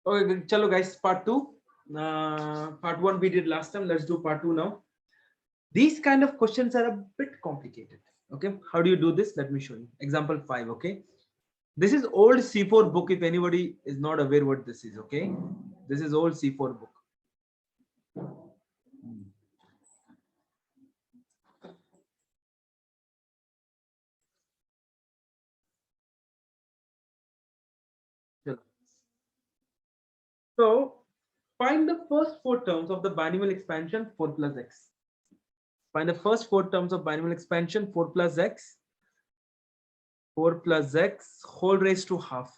Okay, chalo guys, part two. Part one we did last time. Let's do part two now. These kind of questions are a bit complicated. Okay, how do you do this? Let me show you. Example 5. Okay, this is old C4 book. If anybody is not aware what this is, okay, this is old C4 book. So find the first four terms of the binomial expansion 4 plus x. Find the first four terms of binomial expansion 4 plus x. 4 plus x whole raised to half.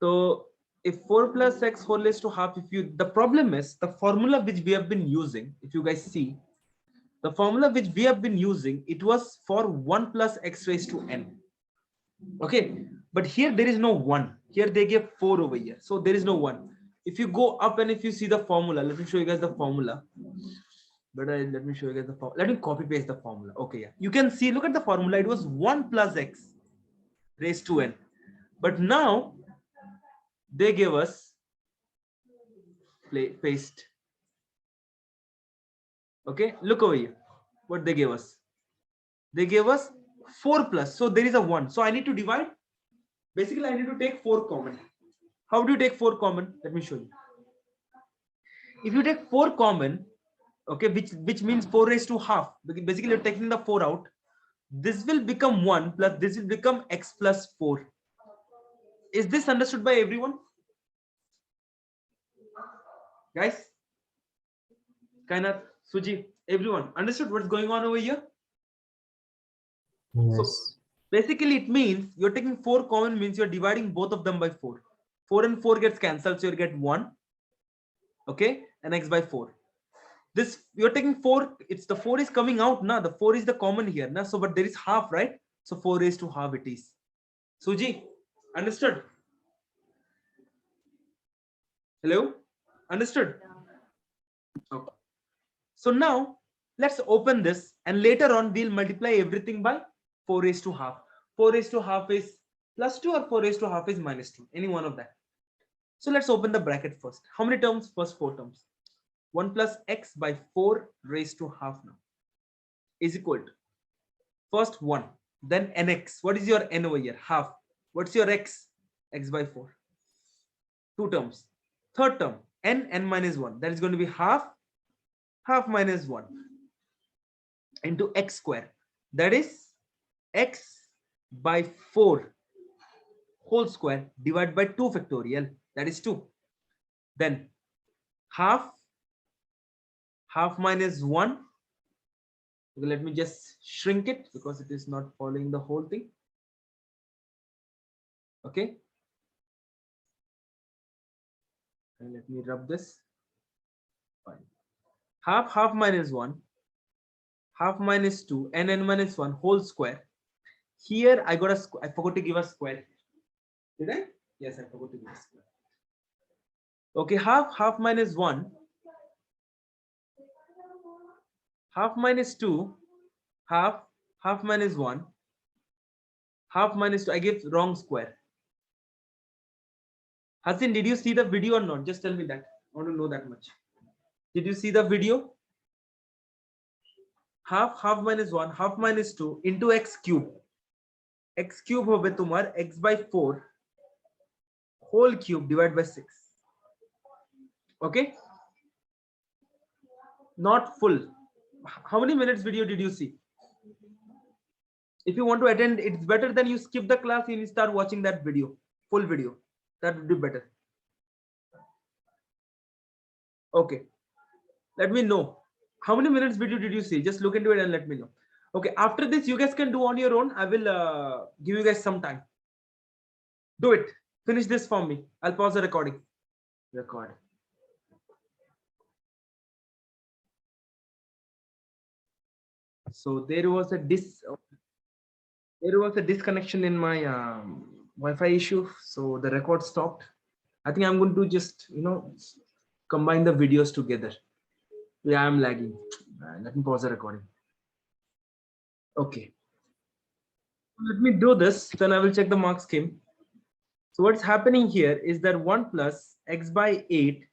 So if 4 plus x whole raised to half, if you, the problem is the formula which we have been using, if you guys see, the formula which we have been using, it was for 1 plus x raised to n. Okay, but here there is no 1. Here they give 4 over here. So there is no 1. If you go up and if you see the formula, let me show you guys the formula. But let me show you guys the formula. Let me copy paste the formula. Okay, yeah. You can see, look at the formula. It was 1 plus x raised to n. But now they give us paste. Okay, look over here. What they gave us? They gave us 4 plus. So there is a 1. So I need to divide. Basically, I need to take 4 common. How do you take 4 common? Let me show you. If you take 4 common, okay, which means 4 raised to half. Basically, you're taking the 4 out. This will become 1 plus this will become x plus 4. Is this understood by everyone? Guys? Kainath, Suji, everyone understood what's going on over here? Yes. So basically it means you're taking 4 common, means you're dividing both of them by 4. 4 and 4 gets cancelled, so you get 1. Okay, and x by 4. This you're taking 4, it's the 4 is coming out now. The 4 is the common here now. So but there is half, right? So 4 raised to half it is. Suji, understood? Hello? Understood? Okay. So now let's open this and later on we'll multiply everything by 4 raised to half. 4 raised to half is plus 2 or 4 raised to half is minus 2. Any one of that. So let's open the bracket first. How many terms? First 4 terms. 1 plus x by 4 raised to half now is equal to first 1, then nx. What is your n over here? Half. What's your x? X by 4. 2 terms. Third term, n minus 1. That is going to be half minus 1 into x square. That is x by 4 whole square divided by 2 factorial. That is 2. Then half minus 1. Okay, let me just shrink it because it is not following the whole thing. Okay. And let me rub this. Fine. Half minus 1. Half minus 2. N minus 1 whole square. Here I got a I forgot to give a square. Did I? Yes, I forgot to give a square. Okay, half minus 1. Half minus 2. Half minus 1. Half minus 2. I gave wrong square. Hasin, did you see the video or not? Just tell me that. I want to know that much. Did you see the video? Half minus 1, half minus 2 into x cube. X cube hobe tumar x by 4 whole cube divided by 6. Okay. Not full. How many minutes video did you see? If you want to attend, it's better than you skip the class and you start watching that video, full video. That would be better. Okay. Let me know. How many minutes video did you see? Just look into it and let me know. Okay. After this, you guys can do on your own. I will give you guys some time. Do it. Finish this for me. I'll pause the recording. Record. So there was a disconnection in my Wi-Fi issue, so the record stopped. I think I'm going to just combine the videos together. Yeah, I'm lagging. Let me pause the recording. Okay. Let me do this, then I will check the mark scheme. So what's happening here is that 1 plus x by 8,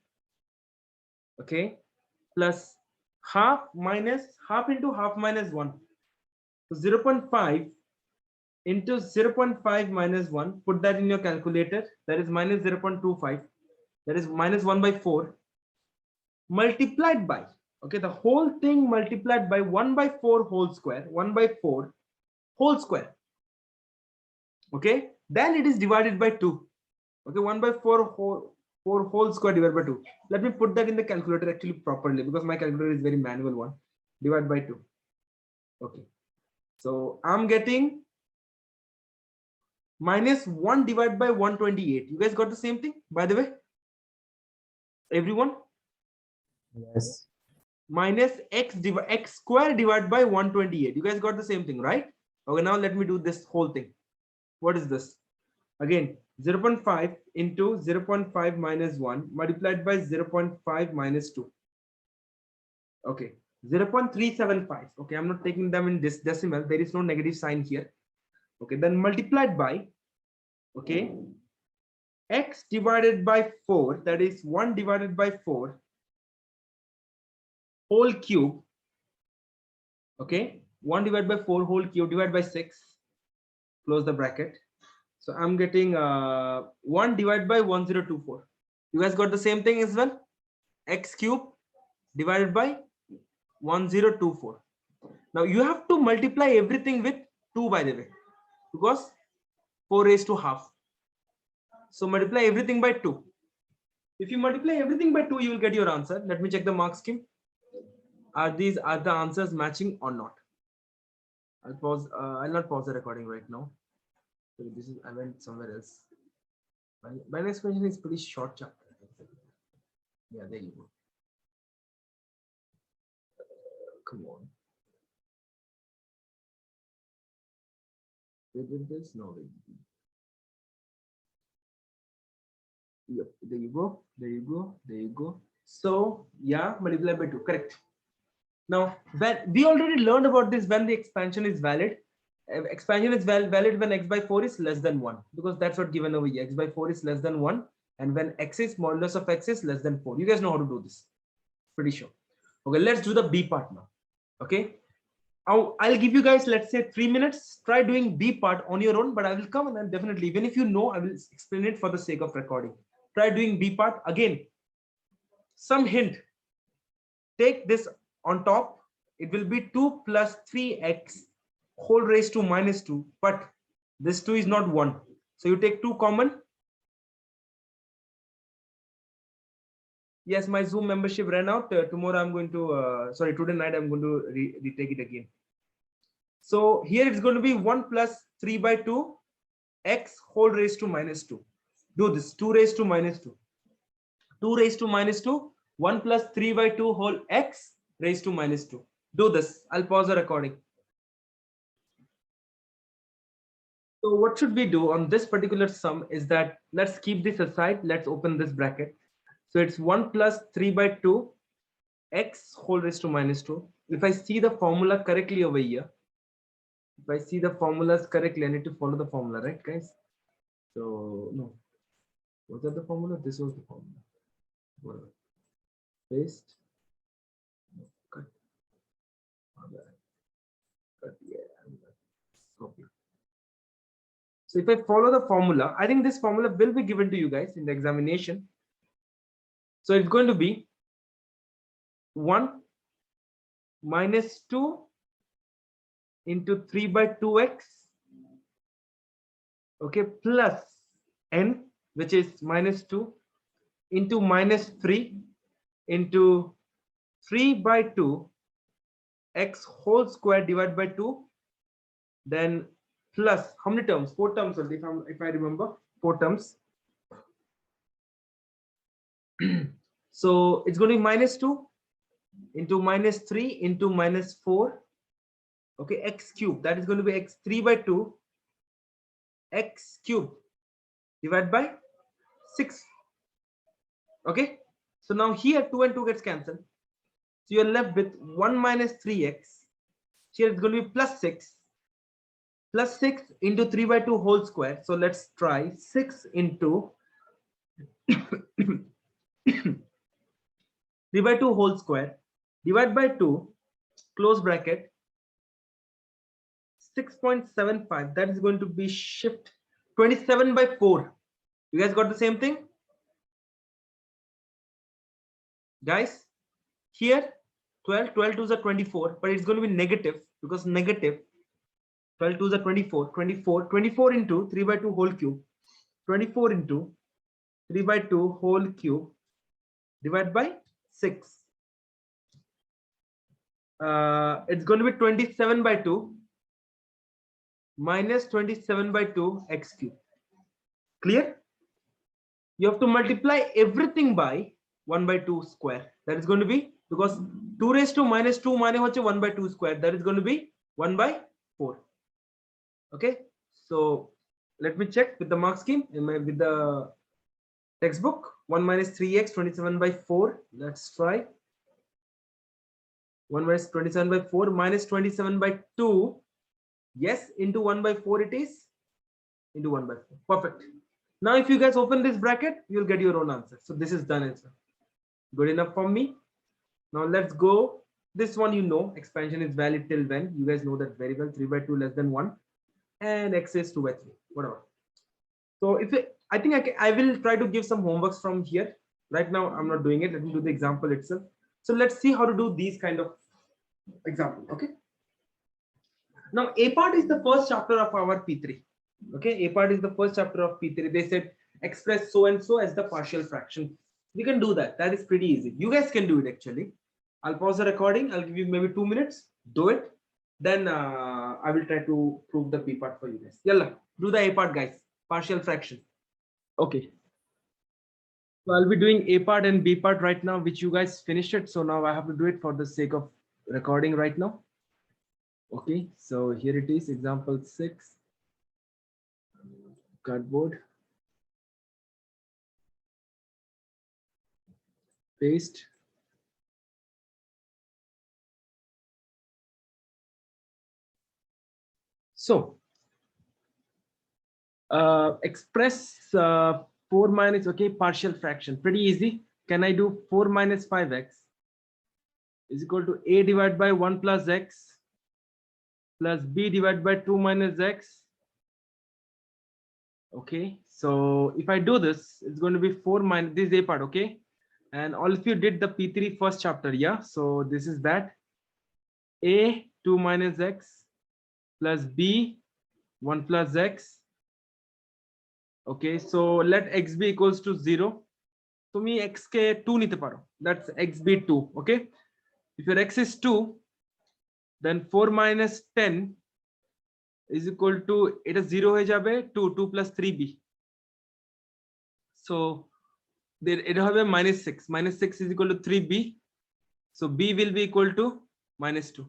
okay, plus half minus half into half minus 1. So 0.5 into 0.5 minus 1, put that in your calculator, that is minus 0.25, that is minus 1 by 4, multiplied by, okay, the whole thing multiplied by 1 by 4 whole square, 1 by 4 whole square, okay, then it is divided by 2, okay, 1 by 4 whole square divided by 2. Let me put that in the calculator actually properly, because my calculator is very manual one. Divide by 2. Okay, so I'm getting minus 1 divided by 128. You guys got the same thing, by the way, everyone? Yes. Minus x square divided by 128. You guys got the same thing, right? Okay, now let me do this whole thing. What is this? Again, 0.5 into 0.5 minus 1 multiplied by 0.5 minus 2. Okay, 0.375. Okay, I'm not taking them in this decimal. There is no negative sign here. Okay, then multiplied by, okay, x divided by 4, that is 1 divided by 4 whole cube. Okay, 1 divided by 4 whole cube divided by 6, close the bracket. So I'm getting 1 divided by 1024. You guys got the same thing as well? X cube divided by 1024. Now you have to multiply everything with 2, by the way, because 4 raised to half. So multiply everything by 2. If you multiply everything by 2, you will get your answer. Let me check the mark scheme. Are the answers matching or not? I'll pause. I'll not pause the recording right now. So this is, I went somewhere else. My next question is pretty short chapter. Yeah, there you go. Come on. We did this? No, we didn't. Yep, there you go. There you go. There you go. So yeah, multiply by 2. Correct. Now, when we already learned about this, when the expansion is valid, expansion is valid when x by 4 is less than 1, because that's what given over here. X by 4 is less than 1, and when x is modulus of x is less than 4. You guys know how to do this. Pretty sure. Okay, let's do the B part now. Okay. I'll give you guys, let's say 3 minutes. Try doing B part on your own, but I will come and then definitely, even if you know, I will explain it for the sake of recording. Try doing B part again. Some hint. Take this on top. It will be 2 plus 3x whole raised to minus 2, but this 2 is not 1. So you take 2 common. Yes, my Zoom membership ran out. Tomorrow I'm going to, sorry, today night I'm going to retake it again. So here it's going to be 1 plus 3 by 2 x whole raised to minus 2. Do this, 2 raised to minus 2. 2 raised to minus 2, 1 plus 3 by 2 whole x raised to minus 2. Do this. I'll pause the recording. So what should we do on this particular sum is that, let's keep this aside. Let's open this bracket. So it's 1 plus 3 by 2 x whole raised to minus 2. If I see the formula correctly over here, if I see the formulas correctly, I need to follow the formula, right, guys? So no, was that the formula? This was the formula. Whatever. Paste. No, cut. Cut. Yeah. Copy. So if I follow the formula, I think this formula will be given to you guys in the examination. So it's going to be 1 minus 2 into 3 by 2x, okay, plus n, which is minus 2, into minus 3 into 3 by 2 x whole square divided by 2, then plus how many terms? 4 terms only, if I remember, 4 terms. So it's going to be minus 2 into minus 3 into minus 4, okay, x cube, that is going to be x 3 by 2 x cube divided by 6. Okay, so now here 2 and 2 gets cancelled, so you're left with 1 minus 3x. Here it's going to be plus 6 plus 6 into 3 by 2 whole square. So let's try 6 into 3 by 2 whole square, divide by 2, close bracket, 6.75. That is going to be shift 27 by 4. You guys got the same thing? Guys, here 12 2s are 24, but it's going to be negative because negative 12 2s are 24 into 3 by 2 whole cube, 24 into 3 by 2 whole cube divided by 6. It's going to be 27 by 2 minus 27 by 2 x cube. Clear? You have to multiply everything by 1 by 2 square. That is going to be, because 2 raised to minus 2 mane hoche 1 by 2 square. That is going to be 1 by 4. Okay, so let me check with the mark scheme with the textbook. 1 minus 3x 27 by 4. Let's try. 1 minus 27 by 4 minus 27 by 2. Yes, into 1 by 4 it is. Into 1 by 4. Perfect. Now if you guys open this bracket, you'll get your own answer. So this is done answer. Good enough for me. Now let's go. This one, you know, expansion is valid till when? You guys know that very well. 3 by 2 less than 1 and x is 2 by 3, whatever. So if I think I will try to give some homeworks from here. Right now I'm not doing it. Let me do the example itself. So let's see how to do these kind of example. Okay, now a part is the first chapter of our P3. Okay, a part is the first chapter of P3. They said express so and so as the partial fraction. We can do that. That is pretty easy. You guys can do it actually. I'll pause the recording. I'll give you maybe 2 minutes. Do it. Then I will try to prove the P part for you guys. Yalla, do the A part, guys. Partial fraction. Okay. So I'll be doing A part and B part right now, which you guys finished it. So now I have to do it for the sake of recording right now. Okay, so here it is, example 6. Cardboard. Paste. So express 4 minus, okay, partial fraction. Pretty easy. Can I do 4 minus 5x is equal to a divided by 1 plus x plus b divided by 2 minus x. Okay, so if I do this, it's going to be 4 minus, this is a part, okay, and all of you did the P3 first chapter, yeah, so this is that a 2 minus x plus b 1 plus x. Okay, so let x be equals to 0. So me x ke 2 nite paro, that's x be 2. Okay, if your x is 2, then 4 minus 10 is equal to, it is 0 ho jabe 2 plus 3b. So there it have a minus 6. Minus 6 is equal to 3b. So b will be equal to minus 2.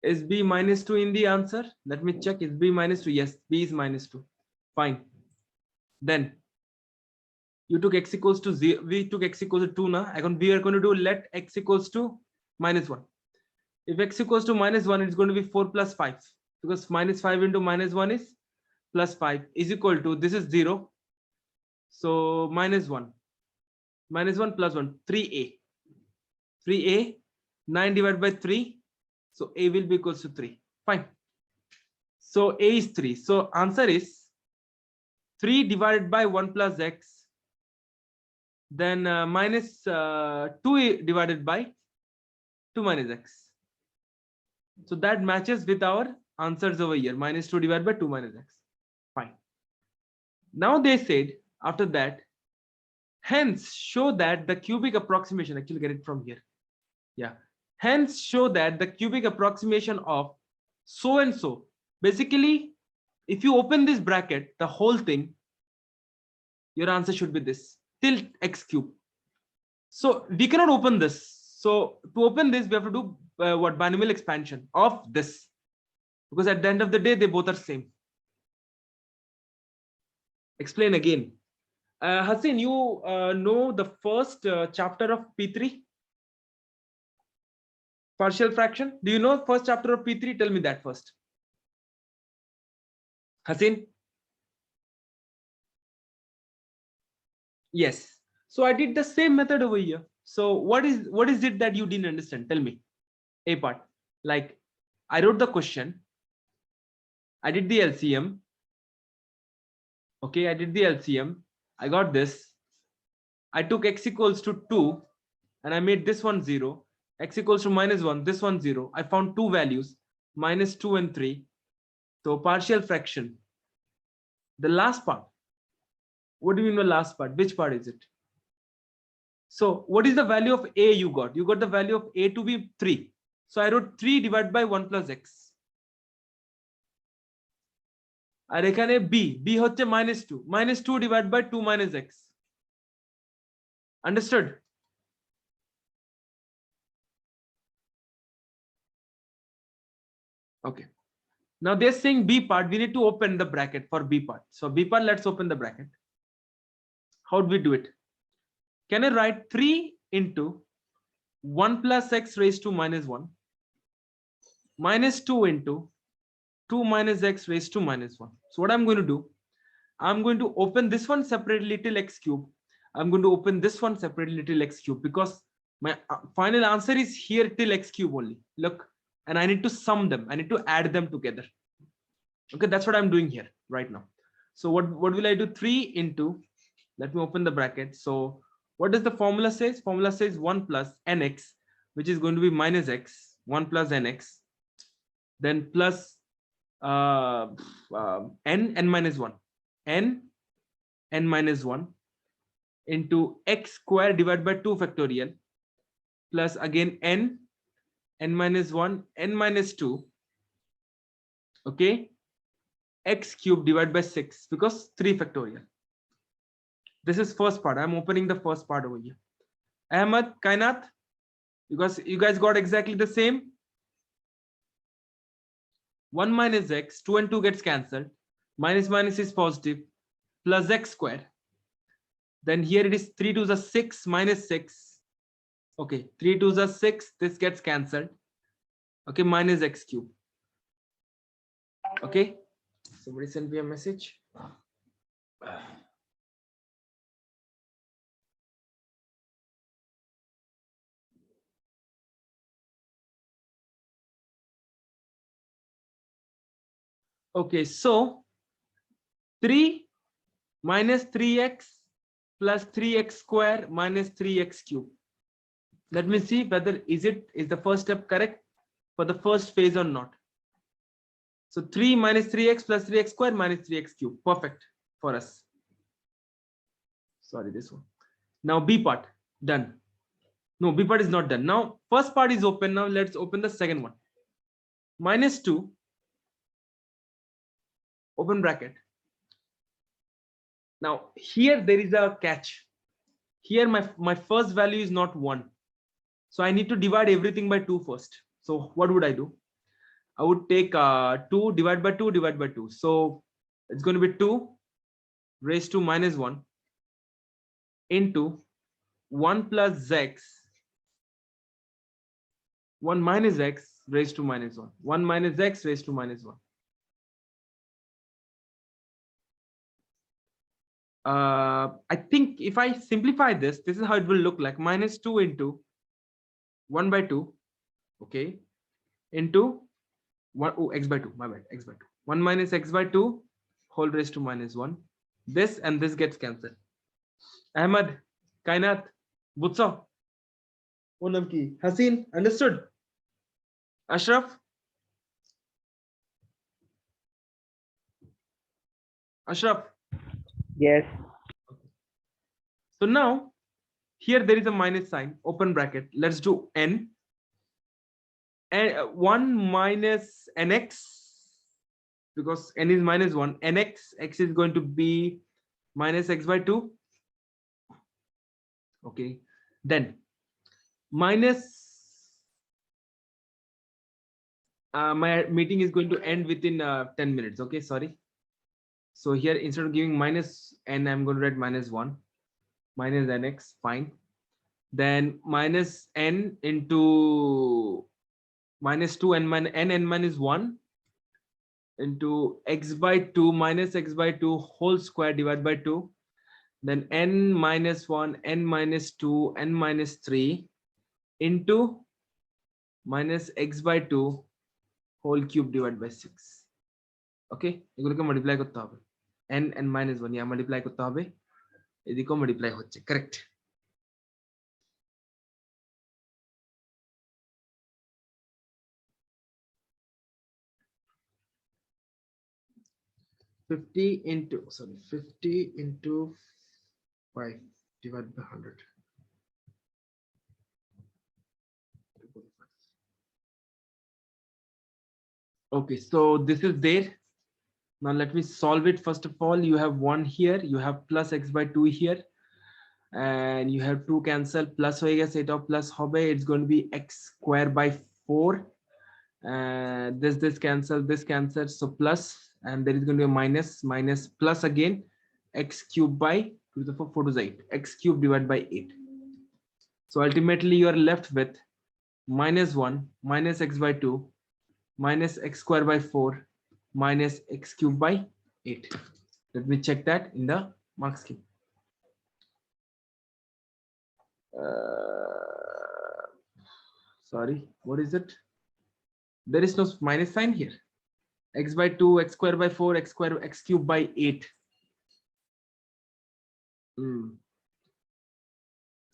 Is b minus 2 in the answer? Let me check. Is b minus 2? Yes, b is minus 2. Fine. Then you took x equals to 0. We took x equals to 2 now. We are going to do let x equals to minus 1. If x equals to minus 1, it's going to be 4 plus 5. Because minus 5 into minus 1 is plus 5 is equal to, this is 0. So minus 1. Minus 1 plus 1, 3a. 3a, 9 divided by 3. So a will be equals to 3. Fine. So a is 3. So answer is 3 divided by 1 plus x. Then minus 2 divided by 2 minus x. So that matches with our answers over here. Minus 2 divided by 2 minus x. Fine. Now they said after that, hence show that the cubic approximation, actually get it from here. Yeah. Hence show that the cubic approximation of so and so. Basically, if you open this bracket, the whole thing, your answer should be this, till x cube. So we cannot open this. So to open this, we have to do what, binomial expansion of this, because at the end of the day, they both are same. Explain again. Hassan, you know the first chapter of P3? Partial fraction. Do you know first chapter of P3? Tell me that first. Hasin? Yes. So I did the same method over here. So what is it that you didn't understand? Tell me. A part. Like I wrote the question. I did the LCM. Okay, I did the LCM. I got this. I took x equals to 2 and I made this one 0. X equals to -1, this one 0. I found two values, -2 and 3. So partial fraction. The last part. What do you mean by last part? Which part is it? So what is the value of a you got? You got the value of a to be 3. So I wrote 3 divided by 1 plus x. আর এখানে b হচ্ছে -2. -2 divided by 2 minus x. Understood? Okay. Now they're saying b part. We need to open the bracket for b part. So b part, let's open the bracket. How do we do it? Can I write 3 into 1 plus x raised to -1 minus 2 into 2 minus x raised to -1. So what I'm going to do, I'm going to open this one separately till x cube. I'm going to open this one separately till x cube because my final answer is here till x cube only. Look, and I need to sum them. I need to add them together. Okay, that's what I'm doing here right now. So what will I do? 3 into, let me open the bracket. So what does the formula says? Formula says 1 plus nx, which is going to be minus x, 1 plus nx, then plus n minus 1, n minus 1 into x square divided by 2 factorial plus again n minus 1, n minus 2, okay, x cube divided by 6 because 3 factorial. This is first part. I'm opening the first part over here. Ahmad, Kainat, because you guys got exactly the same. 1 minus x, 2 and 2 gets cancelled. Minus minus is positive, plus x square. Then here it is 3 to the 6 minus 6. Okay, 3 to the 6, this gets cancelled. Okay, minus x cube. Okay, somebody send me a message. Okay, so 3 minus 3x plus 3x square minus 3x cube. Let me see whether is the first step correct for the first phase or not. So 3 minus 3x plus 3x square minus 3x cube. Perfect for us. Sorry, this one. Now B part done. No, B part is not done. Now first part is open. Now let's open the second one. -2, open bracket. Now here there is a catch. Here my first value is not 1. So I need to divide everything by 2 first. So what would I do? I would take 2 divided by 2 divided by 2. So it's going to be 2 raised to -1 into 1 plus x, 1 minus x raised to -1, 1 minus x raised to -1. I think if I simplify this, this is how it will look like. -2 into 1 by 2, okay, into 1, oh, x by 2, my bad, x by 2. 1 minus x by 2 whole raised to -1. This and this gets cancelled. Ahmad, Kainat, Butsa, Onam ki, Hasin, understood? Ashraf? Ashraf? Yes. So now here there is a minus sign, open bracket. Let's do n. And 1 minus nx, because n is -1. Nx, x is going to be minus x by 2. Okay. Then minus, my meeting is going to end within 10 minutes. Okay, sorry. So here instead of giving minus n, I'm going to write -1 minus nx, fine. Then minus n into -2 n minus 1 into x by 2 minus x by 2 whole square divided by 2, then n minus 1, n minus 2, n minus 3 into minus x by 2 whole cube divided by 6. ওকে, এগুলোকে multiply করতে হবে। n n minus 1 ইয়া multiply করতে হবে, এদিকেও multiply হচ্ছে, correct. sorry 50 into 5 divided by 100. Okay, so this is there. Now let me solve it. First of all, you have 1 here, you have plus x by 2 here, and you have 2 cancel, plus হয়ে গেছে, এটা plus হবে, it's going to be x square by 4, and this cancel, so plus, and there is going to be a minus plus again, x cube by 2 to the 4, 4 to the 8, x cube divided by 8. So ultimately you are left with minus 1 minus x by 2 minus x square by 4 minus x cube by 8. Let me check that in the mark scheme. Sorry, what is it? There is no minus sign here. X by 2, x square by 4, x square, x cube by 8.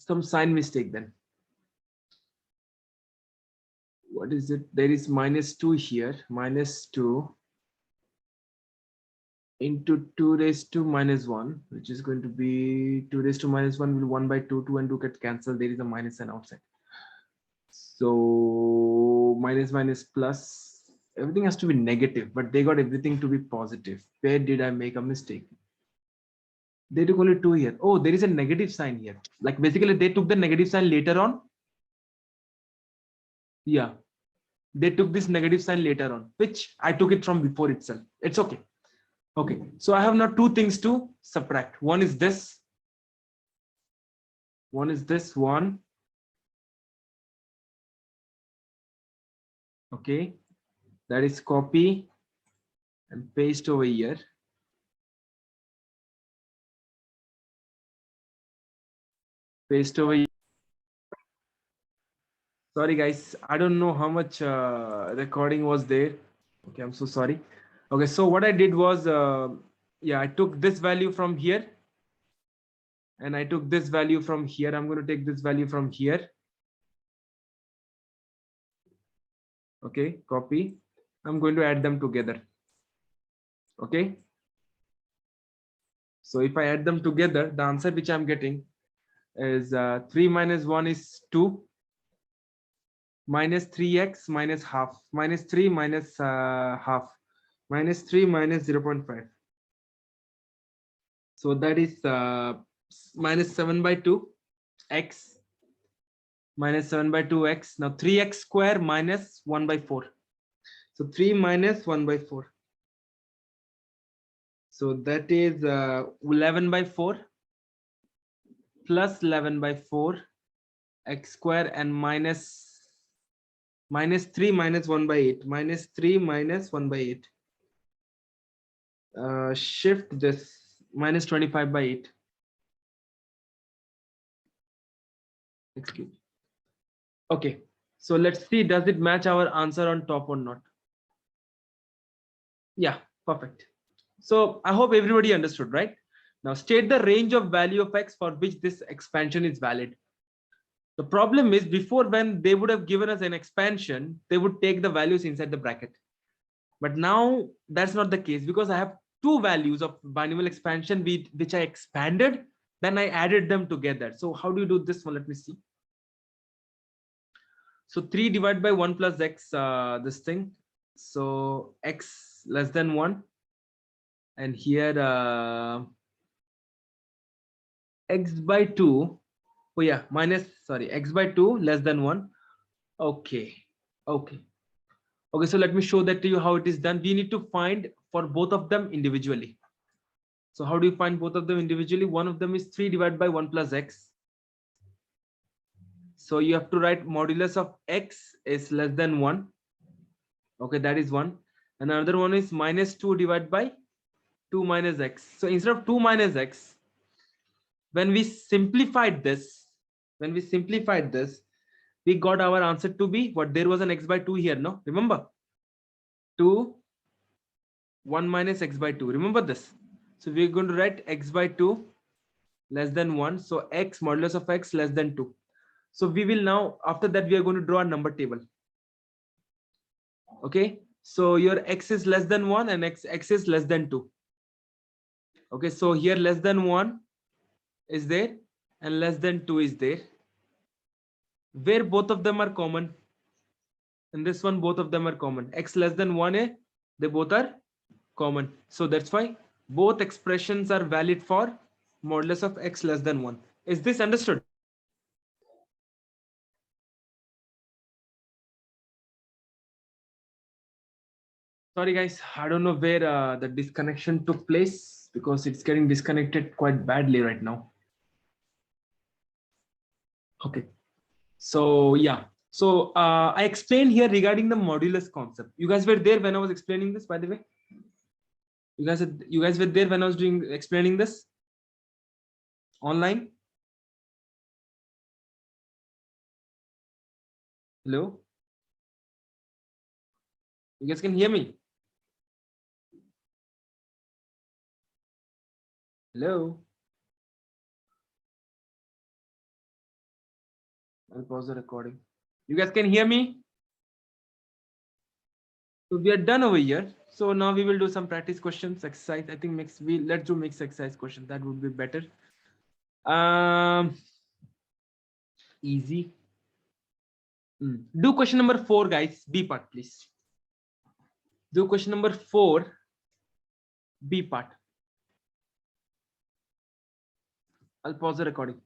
Some sign mistake then. What is it? There is minus 2 here, minus 2 into 2 raised to minus 1, which is going to be 2 raised to minus 1 will 1 by 2, 2 and 2 get cancelled. There is a minus sign outside. So minus plus, everything has to be negative, but they got everything to be positive. Where did I make a mistake? They took only 2 here. Oh, there is a negative sign here. Like basically they took the negative sign later on. Yeah, they took this negative sign later on, which I took it from before itself. It's okay. Okay, so I have now 2 things to subtract. One is this, one. Okay, that is copy and paste over here. Paste over here. Sorry guys, I don't know how much recording was there. Okay, I'm so sorry. Okay, so what I did was yeah, I took this value from here and I took this value from here. I'm going to take this value from here. Okay, copy. I'm going to add them together. Okay, so if I add them together, the answer which I'm getting is 3 minus 1 is 2, minus 3x minus half, minus 3 minus half, minus 3 minus 0.5. So that is minus 7 by 2 x minus 7 by 2 x. Now 3x square minus 1 by 4. So 3 minus 1 by 4. So that is 11 by 4 plus 11 by 4 x square and minus 3 minus 1 by 8, minus 3 minus 1 by 8. Shift this, minus 25 by 8. Excuse. Okay, so let's see, does it match our answer on top or not? Yeah, perfect. So I hope everybody understood, right? Now state the range of value of x for which this expansion is valid. The problem is, before, when they would have given us an expansion, they would take the values inside the bracket. But now that's not the case, because I have 2 values of binomial expansion which I expanded, then I added them together. So how do you do this one? Let me see. So 3 divided by 1 plus x, this thing. So x less than 1. And here x by 2. Oh yeah, x by 2 less than 1. Okay. Okay, so let me show that to you how it is done. We need to find for both of them individually. So how do you find both of them individually? One of them is 3 divided by 1 plus x. So you have to write modulus of x is less than 1. Okay, that is 1. and another one is minus 2 divided by 2 minus x. So instead of 2 minus x, when we simplified this, we got our answer to be what? There was an x by 2 here, no? Remember? 2, 1 minus x by 2. Remember this? So we're going to write x by 2 less than 1. So x modulus of x less than 2. So we will now, after that, we are going to draw a number table. Okay. So your x is less than 1 and x is less than 2. Okay. So here less than 1 is there and less than 2 is there. Where both of them are common. In this one, both of them are common. X less than 1, they both are common. So that's why both expressions are valid for modulus of x less than 1. Is this understood? Sorry guys, I don't know where the disconnection took place because it's getting disconnected quite badly right now. Okay. So yeah. So I explained here regarding the modulus concept. You guys were there when I was explaining this, by the way? You guys were there when I was explaining this online? Hello? You guys can hear me? Hello? I'll pause the recording. You guys can hear me? So we are done over here. So now we will do some practice questions, exercise. I think let's do mixed exercise question. That would be better. Easy. Do question number 4, guys. B part, please. Do question number 4, B part. I'll pause the recording.